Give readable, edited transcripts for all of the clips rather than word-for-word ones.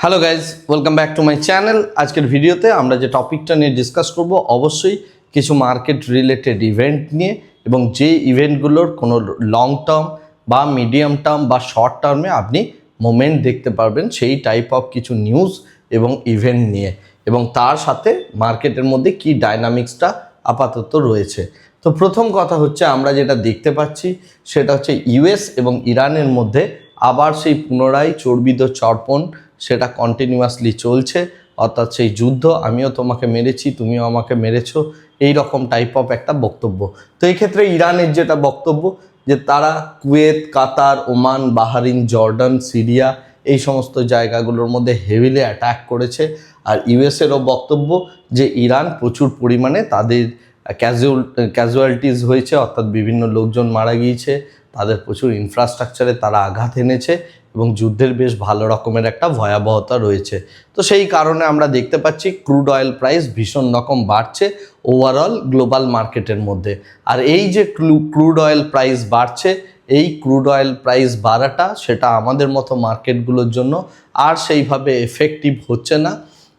Hello guys, welcome back to my channel. আজকের ভিডিওতে আমরা যে টপিকটা নিয়ে ডিসকাস করব অবশ্যই কিছু মার্কেট রিলেটেড ইভেন্ট নিয়ে, এবং যে ইভেন্টগুলোর কোনো লং টার্ম বা মিডিয়াম টার্ম বা শর্ট টার্মে আপনি মোমেন্ট দেখতে পারবেন সেই টাইপ অফ কিছু নিউজ এবং ইভেন্ট নিয়ে, এবং তার সাথে মার্কেটের মধ্যে কি ডাইনামিক্সটা আপাতত রয়েছে। তো প্রথম কথা হচ্ছে, আমরা যেটা দেখতে পাচ্ছি সেটা হচ্ছে ইউএস এবং ইরানের মধ্যে আবার সেই পুনরায় চর্বিত চর্পণ সেটা কন্টিনিউয়াসলি চলছে। অর্থাৎ সেই যুদ্ধ, আমিও তোমাকে মেরেছি, তুমিও আমাকে মেরেছো, এই রকম টাইপ অফ একটা বক্তব্য। তো এই ক্ষেত্রে ইরানের যেটা বক্তব্য যে তারা কুয়েত, কাতার, ওমান, বাহারিন, জর্ডান, সিরিয়া এই সমস্ত জায়গাগুলোর মধ্যে হেভিলি অ্যাটাক করেছে। আর ইউএসেরও বক্তব্য যে ইরান প্রচুর পরিমাণে তাদের ক্যাজুয়ালিটিস হয়েছে, অর্থাৎ বিভিন্ন লোকজন মারা গিয়েছে, তাদের প্রচুর ইনফ্রাস্ট্রাকচারে তারা আঘাত এনেছে এবং যুদ্ধের বেশ ভালো রকমের একটা ভয়াবহতা রয়েছে। তো সেই কারণে আমরা দেখতে পাচ্ছি ক্রুড অয়েল প্রাইস ভীষণ রকম বাড়ছে ওভারঅল গ্লোবাল মার্কেটের মধ্যে। আর এই যে ক্রুড অয়েল প্রাইস বাড়ছে, এই ক্রুড অয়েল প্রাইস বাড়াটা সেটা আমাদের মতো মার্কেটগুলোর জন্য আর সেইভাবে এফেক্টিভ হচ্ছে না,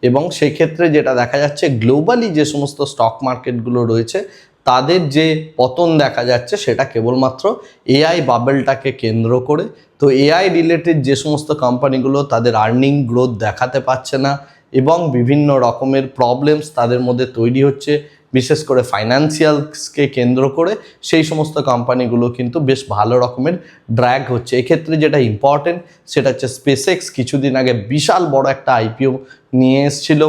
এবং সেই ক্ষেত্রে যেটা দেখা যাচ্ছে গ্লোবালি যে সমস্ত স্টক মার্কেটগুলো রয়েছে তাদের যে পতন দেখা যাচ্ছে সেটা কেবলমাত্র এআই বাবেলটাকে কেন্দ্র করে। তো এআই রিলেটেড যে সমস্ত কোম্পানিগুলো তাদের আর্নিং গ্রোথ দেখাতে পারছে না এবং বিভিন্ন রকমের প্রবলেমস তাদের মধ্যে তৈরি হচ্ছে, বিশেষ করে ফাইন্যান্সিয়ালসকে কেন্দ্র করে, সেই সমস্ত কোম্পানিগুলো কিন্তু বেশ ভালো রকমের ড্র্যাগ হচ্ছে। এক্ষেত্রে যেটা ইম্পর্টেন্ট সেটা হচ্ছে স্পেসএক্স কিছুদিন আগে বিশাল বড় একটা আইপিও নিয়ে এসেছিল,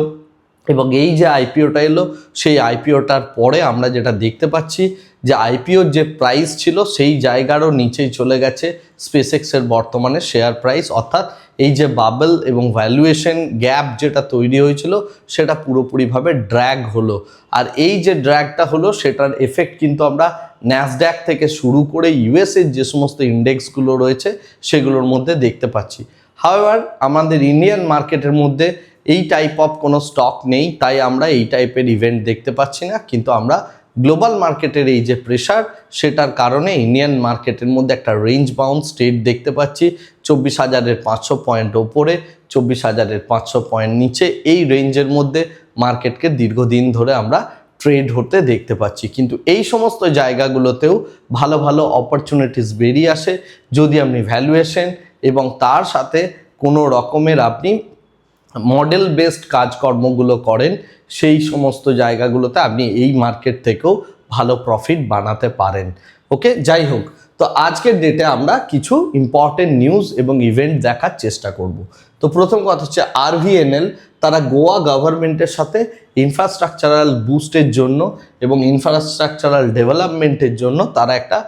এবং এই যে আইপিওটা এলো সেই আইপিওটার পরে আমরা যেটা দেখতে পাচ্ছি যে আইপিওর যে প্রাইস ছিল সেই জায়গারও নিচেই চলে গেছে স্পেসএক্সের বর্তমানে শেয়ার প্রাইস। অর্থাৎ এই যে বাবল এবং ভ্যালুয়েশন গ্যাপ যেটা তৈরি হয়েছিল সেটা পুরোপুরিভাবে ড্র্যাগ হলো। আর এই যে ড্র্যাগটা হলো সেটার এফেক্ট কিন্তু আমরা ন্যাসড্যাক থেকে শুরু করে ইউএসের যে সমস্ত ইন্ডেক্সগুলো রয়েছে সেগুলোর মধ্যে দেখতে পাচ্ছি। হাওয়েভার আমাদের ইন্ডিয়ান মার্কেটের মধ্যে এই টাইপ অফ কোনো স্টক নেই, তাই আমরা এই টাইপের ইভেন্ট দেখতে পাচ্ছি না। কিন্তু আমরা গ্লোবাল মার্কেটের এই যে প্রেশার সেটার কারণে ইন্ডিয়ান মার্কেটের মধ্যে একটা রেঞ্জ বাউন্ড স্টেট দেখতে পাচ্ছি 24,500 পয়েন্ট ওপরে, 24,500 পয়েন্ট নিচে, এই রেঞ্জের মধ্যে মার্কেটকে দীর্ঘদিন ধরে আমরা ট্রেড হতে দেখতে পাচ্ছি। কিন্তু এই সমস্ত জায়গাগুলোতেও ভালো ভালো অপরচুনিটিস বেরিয়ে আসে যদি আপনি ভ্যালুয়েশন এবং তার সাথে কোনো রকমের আপনি মডেল বেসড কাজকর্মগুলো করেন, সেই সমস্ত জায়গাগুলোতে আপনি এই মার্কেট থেকেও ভালো প্রফিট বানাতে পারেন। ওকে, যাই হোক, তো আজকের ডেটে আমরা কিছু ইম্পর্টেন্ট নিউজ এবং ইভেন্ট দেখার চেষ্টা করব। তো প্রথম কথা হচ্ছে আরভিএনএল, তারা গোয়া গভর্নমেন্টের সাথে ইনফ্রাস্ট্রাকচারাল বুস্টের জন্য এবং ইনফ্রাস্ট্রাকচারাল ডেভেলপমেন্টের জন্য তারা একটা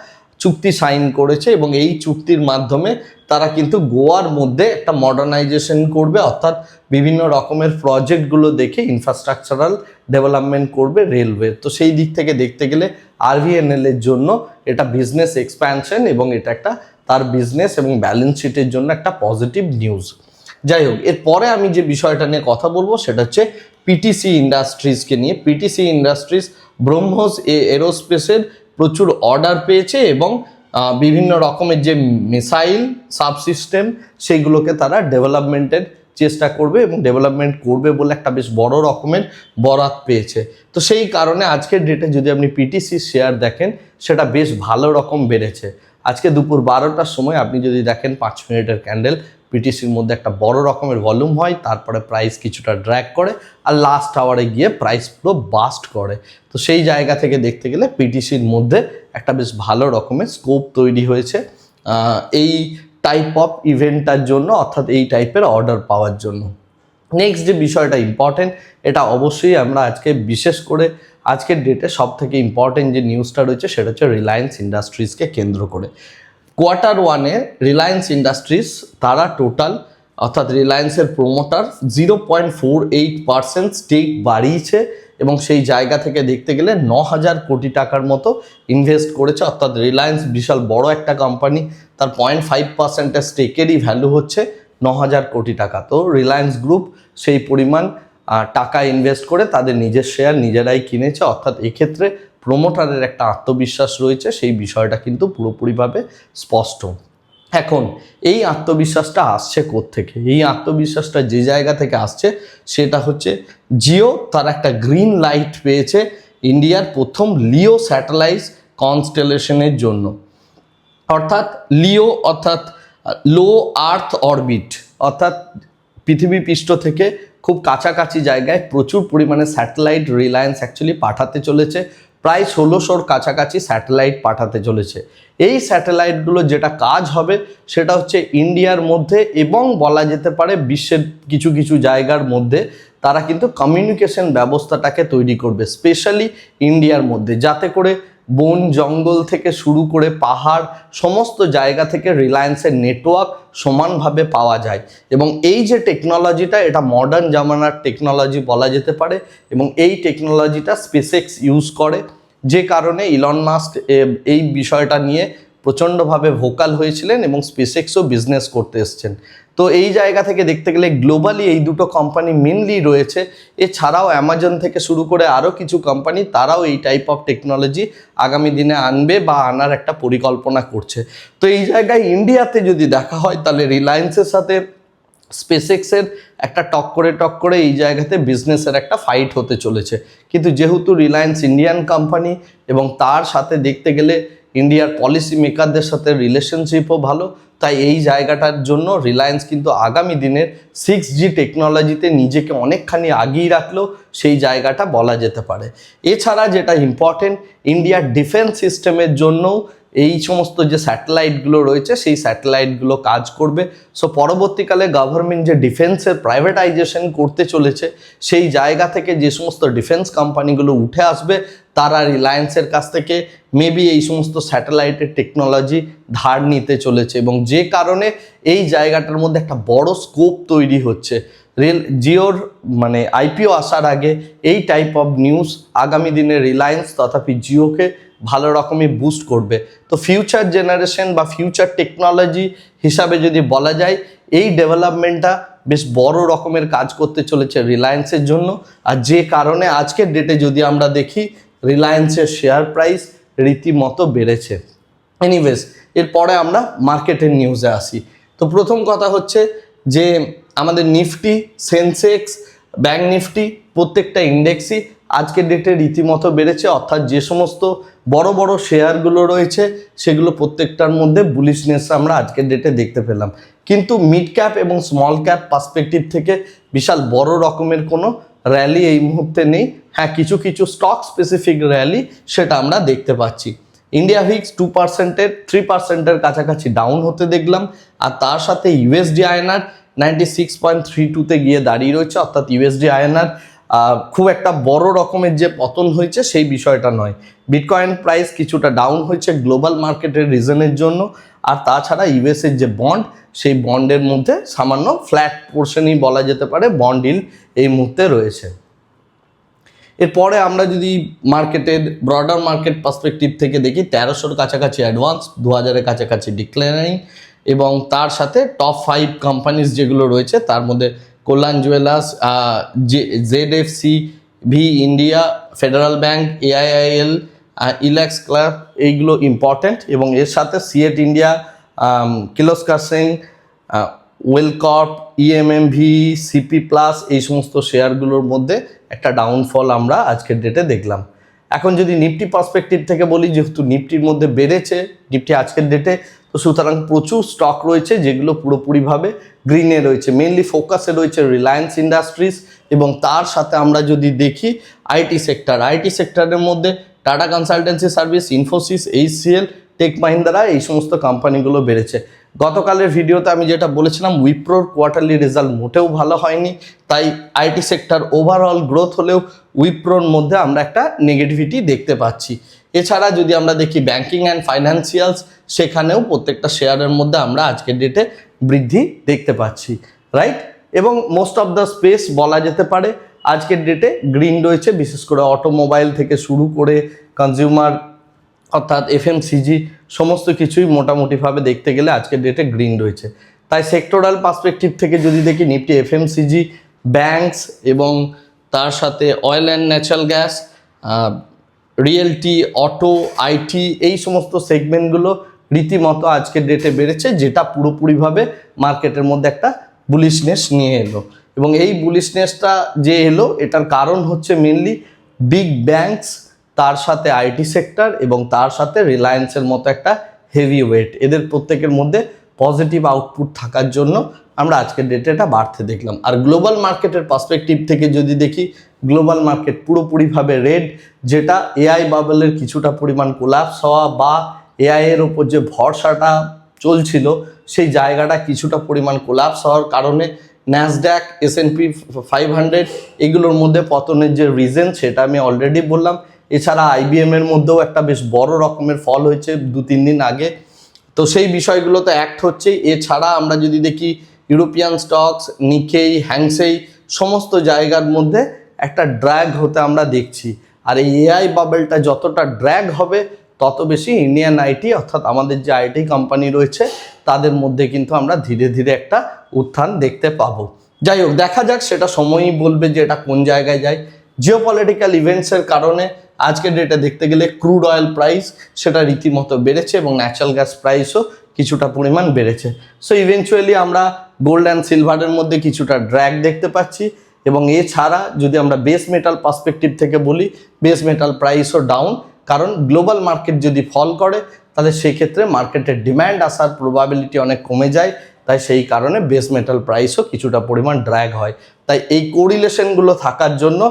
চুক্তি সাইন করেছে, এবং এই চুক্তির মাধ্যমে তারা কিন্তু গোয়ার মধ্যে একটা মডার্নাইজেশন করবে, অর্থাৎ বিভিন্ন রকমের প্রজেক্টগুলো দেখে ইনফ্রাস্ট্রাকচারাল ডেভেলপমেন্ট করবে রেলওয়ে। তো সেই দিক থেকে দেখতে গেলে আরভিএনএল এর জন্য এটা বিজনেস এক্সপ্যানশন এবং এটা একটা তার বিজনেস এবং ব্যালেন্স শিটের জন্য একটা পজিটিভ নিউজ। যাই হোক, এরপরে আমি যে বিষয়টা নিয়ে কথা বলবো সেটা হচ্ছে পিটিসি ইন্ডাস্ট্রিজকে নিয়ে। পিটিসি ইন্ডাস্ট্রিজ ব্রহ্মোস এরোস্পেসের প্রচুর অর্ডার পেয়েছে এবং বিভিন্ন রকমের যে মিসাইল সাবসিস্টেম সেইগুলোকে তারা ডেভেলপমেন্টের চেষ্টা করবে এবং ডেভেলপমেন্ট করবে বলে একটা বেশ বড় রকমের বরাত পেয়েছে। তো সেই কারণে আজকের ডেটে যদি আপনি পিটিসি শেয়ার দেখেন সেটা বেশ ভালো রকম বেড়েছে। আজকে দুপুর 12টার সময় আপনি যদি দেখেন 5 মিনিটের ক্যান্ডেল, পিটিসির মধ্যে একটা বড় রকমের ভলিউম হয়, তারপরে প্রাইস কিছুটা ড্র্যাগ করে আর লাস্ট আওয়ারে গিয়ে প্রাইস পুরো বাস্ট করে। তো সেই জায়গা থেকে দেখতে গেলে পিটিসির মধ্যে একটা বেশ ভালো রকমের স্কোপ তৈরি হয়েছে এই টাইপ অফ ইভেন্টটার জন্য, অর্থাৎ এই টাইপের অর্ডার পাওয়ার জন্য। নেক্সট যে বিষয়টা ইম্পর্টেন্ট, এটা অবশ্যই আমরা আজকে বিশেষ করে আজকের ডেটে সব থেকে ইম্পর্টেন্ট যে নিউজটা রয়েছে সেটা হচ্ছে রিলায়েন্স ইন্ডাস্ট্রিজকে কেন্দ্র করে। কোয়ার্টার 1-এ রিলায়েন্স ইন্ডাস্ট্রিজ তারা টোটাল, অর্থাৎ রিলায়েন্সের প্রোমোটার 0.48% স্টেক বাড়িয়েছে, এবং সেই জায়গা থেকে দেখতে গেলে 9,000 কোটি টাকার মতো ইনভেস্ট করেছে। অর্থাৎ রিলায়েন্স বিশাল বড় একটা কোম্পানি, তার 0.5% স্টেকেরই ভ্যালু হচ্ছে 9,000 কোটি টাকা। তো রিলায়েন্স গ্রুপ সেই পরিমাণ টাকা ইনভেস্ট করে তাদের নিজের শেয়ার নিজেরাই কিনেছে, অর্থাৎ এক্ষেত্রে প্রোমোটারের একটা আত্মবিশ্বাস রয়েছে, সেই বিষয়টা কিন্তু পুরোপুরিভাবে স্পষ্ট। এখন এই আত্মবিশ্বাসটা আসছে কোত্থেকে? এই আত্মবিশ্বাসটা যে জায়গা থেকে আসছে সেটা হচ্ছে জিও তার একটা গ্রিন লাইট পেয়েছে ইন্ডিয়ার প্রথম লিও স্যাটেলাইট কনস্টেলেশনের জন্য। অর্থাৎ লিও অর্থাৎ লো আর্থ অরবিট, অর্থাৎ পৃথিবী পৃষ্ঠ থেকে খুব কাছাকাছি জায়গায় প্রচুর পরিমাণে স্যাটেলাইট রিলায়েন্স অ্যাকচুয়ালি পাঠাতে চলেছে। প্রায় 1600-র কাছাকাছি স্যাটেলাইট পাঠাতে চলেছে। এই স্যাটেলাইটগুলো যেটা কাজ হবে সেটা হচ্ছে ইন্ডিয়ার মধ্যে এবং বলা যেতে পারে বিশ্বের কিছু কিছু জায়গার মধ্যে তারা কিন্তু কমিউনিকেশন ব্যবস্থাটাকে তৈরি করবে, স্পেশালি ইন্ডিয়ার মধ্যে, যাতে করে বন জঙ্গল থেকে শুরু করে পাহাড় সমস্ত জায়গা থেকে রিলায়েন্সের নেটওয়ার্ক সমানভাবে পাওয়া যায়। এবং এই যে টেকনোলজিটা, এটা মডার্ন জামানার টেকনোলজি বলা যেতে পারে এবং এই টেকনোলজিটা স্পেসএক্স ইউজ করে, যে কারণে ইলন মাস্ক এই বিষয়টা নিয়ে প্রচণ্ডভাবে ভোকাল হয়েছিলেন এবং স্পেসএক্সও বিজনেস করতে এসছেন। তো এই জায়গা থেকে দেখতে গেলে গ্লোবালি এই দুটো কোম্পানি মেনলি রয়েছে। এছাড়াও অ্যামাজন থেকে শুরু করে আরও কিছু কোম্পানি তারাও এই টাইপ অফ টেকনোলজি আগামী দিনে আনবে বা আনার একটা পরিকল্পনা করছে। তো এই জায়গায় ইন্ডিয়াতে যদি দেখা হয় তাহলে রিলায়েন্সের সাথে স্পেসএক্সের একটা টক করে এই জায়গাতে বিজনেসের একটা ফাইট হতে চলেছে। কিন্তু যেহেতু রিলায়েন্স ইন্ডিয়ান কোম্পানি এবং তার সাথে দেখতে গেলে ইন্ডিয়ার পলিসি মেকারদের সাথে রিলেশনশিপও ভালো, তাই এই জায়গাটার জন্য রিলায়েন্স কিন্তু আগামী দিনের 6G টেকনোলজিতে নিজেকে অনেকখানি আগিয়ে রাখলেও সেই জায়গাটা বলা যেতে পারে। এছাড়া যেটা ইম্পর্টেন্ট, ইন্ডিয়ার ডিফেন্স সিস্টেমের জন্যও এই সমস্ত যে স্যাটেলাইটগুলো রয়েছে সেই স্যাটেলাইটগুলো কাজ করবে। সো পরবর্তীকালে গভর্নমেন্ট যে ডিফেন্সের প্রাইভেটাইজেশন করতে চলেছে সেই জায়গা থেকে যে সমস্ত ডিফেন্স কোম্পানিগুলো উঠে আসবে তারা রিলায়েন্সের কাছ থেকে মেবি এই সমস্ত স্যাটেলাইটের টেকনোলজি ধার নিতে চলেছে এবং যে কারণে এই জায়গাটার মধ্যে একটা বড় স্কোপ তৈরি হচ্ছে। জিওর মানে আইপিও আসার আগে এই টাইপ অফ নিউজ আগামী দিনে রিলায়েন্স তথাপি জিওকে ভালো রকমই বুস্ট করবে। তো ফিউচার জেনারেশন বা ফিউচার টেকনোলজি হিসাবে যদি বলা যায় এই ডেভেলপমেন্টটা বেশ বড় রকমের কাজ করতে চলেছে রিলায়েন্সের জন্য। আর যে কারণে আজকের ডেটে যদি আমরা দেখি রিলায়েন্সের শেয়ার প্রাইস রীতিমতো বেড়েছে। এনিওয়েজ, এরপরে আমরা মার্কেটের নিউজে আসি। তো প্রথম কথা হচ্ছে যে আমাদের নিফটি, সেন্সেক্স, ব্যাঙ্ক নিফটি প্রত্যেকটা ইন্ডেক্সই আজকের ডেটে রীতিমতো বেড়েছে। অর্থাৎ যে সমস্ত বড় বড় শেয়ারগুলো রয়েছে সেগুলো প্রত্যেকটার মধ্যে বুলিশনেস আমরা আজকের ডেটে দেখতে পেলাম। কিন্তু মিড ক্যাপ এবং স্মল ক্যাপ পার্সপেক্টিভ থেকে বিশাল বড় রকমের কোনো র্যালি এই মুহূর্তে নেই। হ্যাঁ, কিছু কিছু স্টক স্পেসিফিক র্যালি সেটা আমরা দেখতে পাচ্ছি। ইন্ডিয়া ভিক্স 2%-এর 3%-এর কাছাকাছি ডাউন হতে দেখলাম। আর তার সাথে ইউএসডি আইএনআর 96.32-তে গিয়ে দাঁড়িয়ে রয়েছে। অর্থাৎ ইউএসডি আইএনআর খুব একটা বড় রকমের যে পতন হয়েছে সেই বিষয়টা নয়। বিটকয়েন প্রাইস কিছুটা ডাউন হয়েছে গ্লোবাল মার্কেটের রিজনের জন্য। আর তাছাড়া ইউএসের যে বন্ড সেই বন্ডের মধ্যে সামান্য ফ্ল্যাট পোর্শনই বলা যেতে পারে বন্ড ইল্ড এই মুহূর্তে রয়েছে। এরপরে আমরা যদি মার্কেটের ব্রডার মার্কেট পার্সপেক্টিভ থেকে দেখি 1300-র কাছাকাছি অ্যাডভান্স, 2000-এর কাছাকাছি ডিক্লাইনিং এবং তার সাথে টপ 5 কোম্পানিজ যেগুলো রয়েছে তার মধ্যে Kalyan Jewellers, ZFC, V India, Federal Bank, AIIL, ইলেক্স ক্লাব এইগুলো ইম্পর্ট্যান্ট। এবং এর সাথে সিয়েট ইন্ডিয়া, কির্লোস্কার সিং, ওয়েলকর্প, EMMV, সিপি প্লাস এই সমস্ত শেয়ারগুলোর মধ্যে একটা ডাউনফল আমরা আজকের ডেটে দেখলাম। এখন যদি নিফটি পার্সপেক্টিভ থেকে বলি, যেহেতু নিফটির মধ্যে বেড়েছে নিফটি আজকের ডেটে, তো সুতরাং প্রচুর স্টক রয়েছে যেগুলো পুরোপুরিভাবে গ্রিনে রয়েছে। মেনলি ফোকাসে রয়েছে রিলায়েন্স ইন্ডাস্ট্রিজ এবং তার সাথে আমরা যদি দেখি আইটি সেক্টরের মধ্যে Tata Consultancy Service, Infosys, HCL, Tech Mahindra এই সমস্ত কোম্পানিগুলো বেড়েছে। গতকালের ভিডিওতে আমি যেটা বলেছিলাম উইপ্রোর কোয়ার্টারলি রেজাল্ট মোটেও ভালো হয়নি, তাই আইটি সেক্টর ওভারঅল গ্রোথ হলেও উইপ্রোর মধ্যে আমরা একটা নেগেটিভিটি দেখতে পাচ্ছি। এছাড়া যদি আমরা দেখি ব্যাংকিং অ্যান্ড ফাইন্যান্সিয়ালস, সেখানেও প্রত্যেকটা শেয়ারের মধ্যে আমরা আজকের ডেটে বৃদ্ধি দেখতে পাচ্ছি, রাইট। এবং মোস্ট অফ দ্য স্পেস বলা যেতে পারে আজকের ডেটে গ্রিন রয়েছে, বিশেষ করে অটোমোবাইল থেকে শুরু করে কনজিউমার অর্থাৎ FMCG সমস্ত কিছুই মোটামুটিভাবে দেখতে গেলে আজকের ডেটে গ্রিন রয়েছে। তাই সেক্টরাল পার্সপেক্টিভ থেকে যদি দেখি নিফটি, FMCG, ব্যাংকস এবং তার সাথে oil and natural gas, realty, auto, IT এই সমস্ত সেগমেন্টগুলো রীতিমতো আজকের ডেটে বেড়েছে, যেটা পুরোপুরিভাবে মার্কেটের মধ্যে একটা বুলিশনেস নিয়ে এলো। এবং এই বুলিশনেসটা যে এলো, এটার কারণ হচ্ছে মেনলি বিগ ব্যাংকস, তার সাথে আইটি সেক্টর এবং তার সাথে রিলায়েন্সের মতো একটা হেভি ওয়েট, এদের প্রত্যেকের মধ্যে পজিটিভ আউটপুট থাকার জন্য আমরা আজকের ডেটে এটা বাড়তে দেখলাম। আর গ্লোবাল মার্কেটের পার্সপেক্টিভ থেকে যদি দেখি, গ্লোবাল মার্কেট পুরোপুরিভাবে রেড, যেটা এআই বাবলের কিছুটা পরিমাণ কোলাপস হওয়া বা এআই এর ওপর যে ভরসাটা চলছিল সেই জায়গাটা কিছুটা পরিমাণ কোলাপস হওয়ার কারণে ন্যাসড্যাক, S&P 500 এগুলোর মধ্যে পতনের যে রিজন সেটা আমি অলরেডি বললাম। এছাড়া IBM এর মধ্যেও একটা বেশ বড় রকমের ফল হয়েছে 2-3 দিন আগে, তো সেই বিষয়গুলো তো অ্যাক্ট হচ্ছে। এছাড়া আমরা যদি দেখি ইউরোপিয়ান স্টকস, নিকেই, হ্যাংসেই সমস্ত জায়গার মধ্যে একটা ড্র্যাগ হতে আমরা দেখছি। আর এই এআই বাবলটা যতটা ড্র্যাগ হবে তত বেশি ইন্ডিয়ান আইটি অর্থাৎ আমাদের যে আইটি কোম্পানি রয়েছে তাদের মধ্যে কিন্তু আমরা ধীরে ধীরে একটা উত্থান দেখতে পাবো। যাই হোক, দেখা যাক, সেটা সময়ই বলবে যে এটা কোন জায়গায় যায়। জিওপলিটিক্যাল ইভেন্টসের কারণে আজকের ডেটে দেখতে গেলে ক্রুড অয়েল প্রাইস সেটা রীতিমতো বেড়েছে এবং ন্যাচারাল গ্যাস প্রাইসও কিছুটা পরিমাণ বেড়েছে। সো ইভেনচুয়ালি আমরা গোল্ড অ্যান্ড সিলভারের মধ্যে কিছুটা ড্র্যাগ দেখতে পাচ্ছি। এবং এছাড়া যদি আমরা বেস মেটাল পার্সপেক্টিভ থেকে বলি, বেস মেটাল প্রাইসও ডাউন, কারণ গ্লোবাল মার্কেট যদি ফল করে তাহলে সেক্ষেত্রে মার্কেটের ডিম্যান্ড আসার প্রবাবিলিটি অনেক কমে যায়, তাই সেই কারণে বেস মেটাল প্রাইসও কিছুটা পরিমাণ ড্র্যাগ হয়। তাই এই কোরিলেশনগুলো থাকার জন্য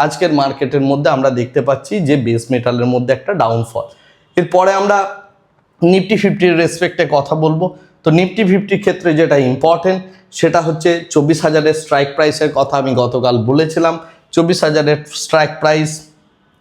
আজকের মার্কেটের মধ্যে আমরা দেখতে পাচ্ছি যে বেস মেটালের মধ্যে একটা ডাউনফল। এরপরে আমরা নিফটি 50-র রেসপেক্টে কথা বলবো। তো নিফটি 50-র ক্ষেত্রে যেটা ইম্পর্টেন্ট সেটা হচ্ছে 24,000-এর স্ট্রাইক প্রাইসের কথা আমি গতকাল বলেছিলাম। 24,000-এর স্ট্রাইক প্রাইস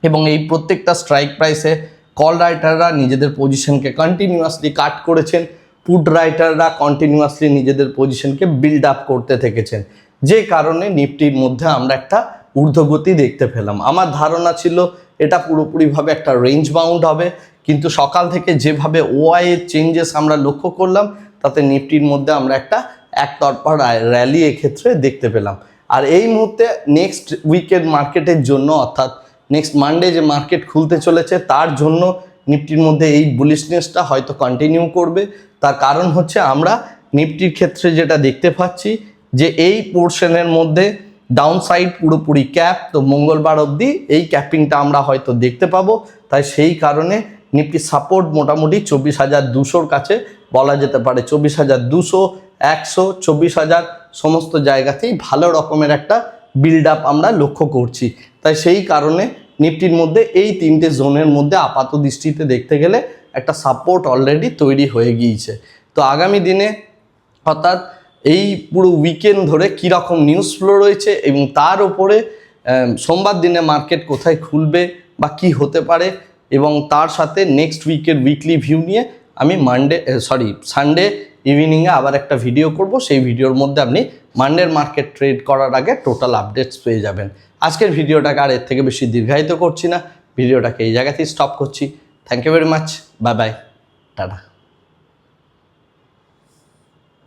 এবং এই প্রত্যেকটা স্ট্রাইক প্রাইসে কল রাইটাররা নিজেদের পজিশনকে কন্টিনিউয়াসলি কাট করেছেন, পুট রাইটাররা কন্টিনিউয়াসলি নিজেদের পজিশনকে বিল্ড আপ করতে থেকেছেন, যে কারণে নিফটির মধ্যে আমরা একটা ঊর্ধ্বগতি দেখতে পেলাম। আমার ধারণা ছিল এটা পুরোপুরিভাবে একটা রেঞ্জ বাউন্ড হবে, কিন্তু সকাল থেকে যেভাবে ওআই এর চেঞ্জেস আমরা লক্ষ্য করলাম তাতে নিফটির মধ্যে আমরা একটা একতরফা র্যালি এক্ষেত্রে দেখতে পেলাম। আর এই মুহূর্তে নেক্সট উইকের মার্কেটের জন্য অর্থাৎ নেক্সট মানডে যে মার্কেট খুলতে চলেছে তার জন্য নিফটির মধ্যে এই বুলিশনেসটা হয়তো কন্টিনিউ করবে। তার কারণ হচ্ছে আমরা নিফটির ক্ষেত্রে যেটা দেখতে পাচ্ছি যে এই পোর্শনের মধ্যে ডাউন সাইড পুরোপুরি ক্যাপ, তো মঙ্গলবার অবধি এই ক্যাপিংটা আমরা হয়তো দেখতে পাবো। তাই সেই কারণে নিফটি সাপোর্ট মোটামুটি 24,200-র কাছে বলা যেতে পারে। 24,200, 100, 24,000 সমস্ত জায়গাতেই ভালো রকমের একটা বিল্ড আপ আমরা লক্ষ্য করছি। তাই সেই কারণে নিফটির মধ্যে এই তিনটে জোনের মধ্যে আপাত দৃষ্টিতে দেখতে গেলে একটা সাপোর্ট অলরেডি তৈরি হয়ে গিয়েছে। তো আগামী দিনে অর্থাৎ এই পুরো উইকেন্ড ধরে কীরকম নিউজ ফ্লো রয়েছে এবং তার উপরে সোমবার দিনে মার্কেট কোথায় খুলবে বা কি হতে পারে এবং তার সাথে নেক্সট উইকের উইকলি ভিউ নিয়ে আমি সানডে ইভিনিংয়ে আবার একটা ভিডিও করব। সেই ভিডিওর মধ্যে আপনি মানডের মার্কেট ট্রেড করার আগে টোটাল আপডেটস পেয়ে যাবেন। আজকের ভিডিওটাকে আর এর থেকে বেশি দীর্ঘায়িত করছি না, ভিডিওটাকে এই জায়গাতেই স্টপ করছি। Thank you very much, bye bye, tata.